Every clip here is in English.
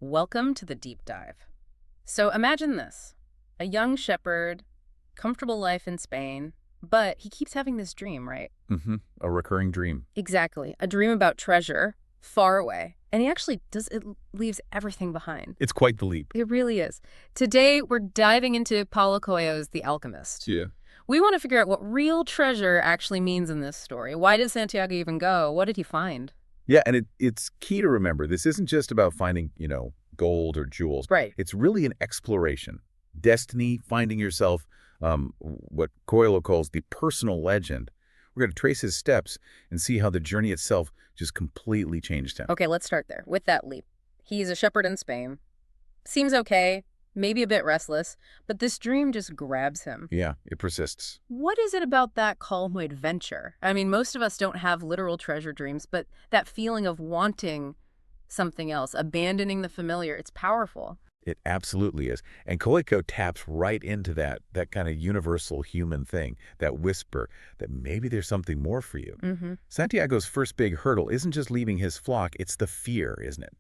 Welcome to the deep dive. So imagine this, a young shepherd, comfortable life in Spain, but he keeps having this dream, right? A recurring dream. Exactly. A dream about treasure far away. And he actually does, it leaves everything behind. It's quite the leap. It really is. Today, we're diving into Paulo Coelho's The Alchemist. Yeah. We want to figure out what real treasure actually means in this story. Why did Santiago even go? What did he find? Yeah, and it's key to remember, this isn't just about finding, gold or jewels. Right. It's really an exploration. Destiny, finding yourself, what Coelho calls the personal legend. We're going to trace his steps and see how the journey itself just completely changed him. Okay, let's start there, with that leap. He's a shepherd in Spain. Seems okay, maybe a bit restless, but this dream just grabs him. Yeah, it persists. What is it about that call to adventure? I mean, most of us don't have literal treasure dreams, but that feeling of wanting something else, abandoning the familiar, it's powerful. It absolutely is. And Coelho taps right into that kind of universal human thing, that whisper that maybe there's something more for you. Santiago's first big hurdle isn't just leaving his flock, it's the fear, isn't it?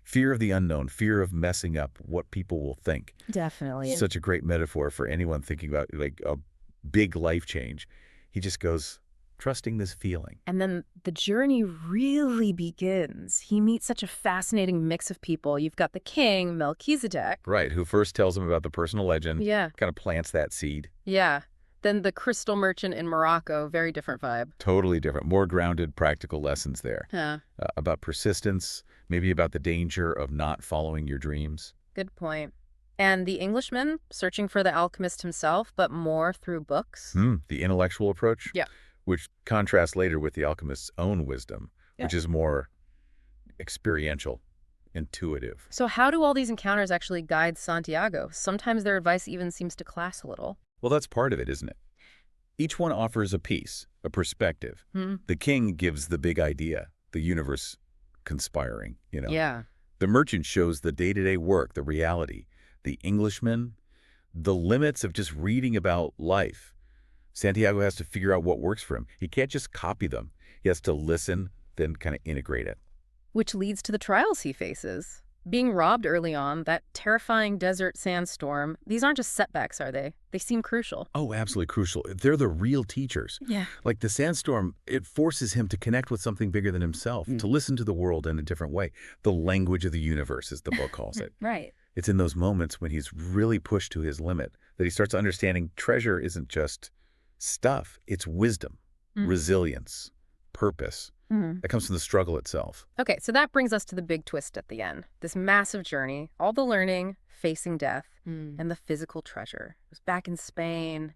Fear of the unknown, fear of messing up what people will think. Definitely. Such a great metaphor for anyone thinking about like a big life change. He just goes, trusting this feeling. And then the journey really begins. He meets such a fascinating mix of people. You've got the king, Melchizedek. Right, who first tells him about the personal legend, Yeah. kind of plants that seed. Yeah. Then the crystal merchant in Morocco, very different vibe. Totally different, more grounded, practical lessons there. Huh. About persistence, maybe about the danger of not following your dreams. Good point. And the Englishman, searching for the alchemist himself, but more through books. The intellectual approach? Yeah. Which contrasts later with the alchemist's own wisdom, which is more experiential, intuitive. So how do all these encounters actually guide Santiago? Sometimes their advice even seems to clash a little. Well, that's part of it, isn't it? Each one offers a piece, a perspective. Hmm. The king gives the big idea, the universe conspiring, Yeah. The merchant shows the day-to-day work, the reality. The Englishman, the limits of just reading about life. Santiago has to figure out what works for him. He can't just copy them. He has to listen, then kind of integrate it. Which leads to the trials he faces. Being robbed early on, that terrifying desert sandstorm, these aren't just setbacks, are they? They seem crucial. Oh, absolutely crucial. They're the real teachers. Yeah. Like the sandstorm, it forces him to connect with something bigger than himself, to listen to the world in a different way. The language of the universe, as the book calls it. Right. It's in those moments when he's really pushed to his limit that he starts understanding treasure isn't just stuff. It's wisdom, resilience, purpose. That comes from the struggle itself. Okay, so that brings us to the big twist at the end. This massive journey, all the learning, facing death, and the physical treasure. It was back in Spain,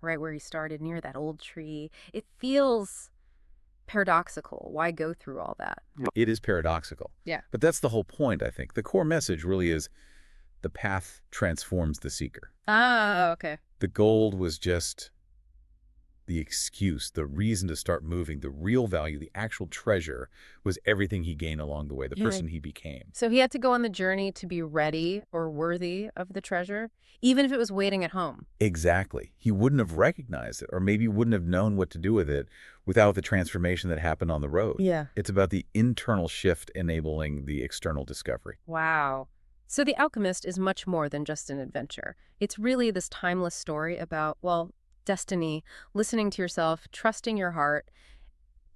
right where he started, near that old tree. It feels paradoxical. Why go through all that? It is paradoxical. Yeah. But that's the whole point, I think. The core message really is the path transforms the seeker. Ah, okay. The gold was just the excuse, the reason to start moving. The real value, the actual treasure, was everything he gained along the way, the person he became. So he had to go on the journey to be ready or worthy of the treasure, even if it was waiting at home. Exactly. He wouldn't have recognized it, or maybe wouldn't have known what to do with it without the transformation that happened on the road. Yeah. It's about the internal shift enabling the external discovery. Wow. So The Alchemist is much more than just an adventure. It's really this timeless story about, well, destiny, listening to yourself, trusting your heart,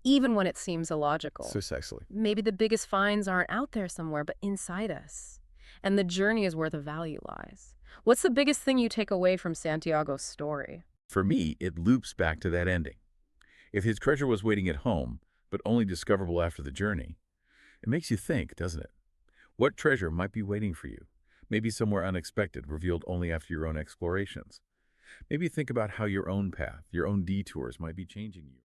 even when it seems illogical. So sexily. Maybe the biggest finds aren't out there somewhere, but inside us. And the journey is where the value lies. What's the biggest thing you take away from Santiago's story? For me, it loops back to that ending. If his treasure was waiting at home, but only discoverable after the journey, it makes you think, doesn't it? What treasure might be waiting for you? Maybe somewhere unexpected, revealed only after your own explorations. Maybe think about how your own path, your own detours might be changing you.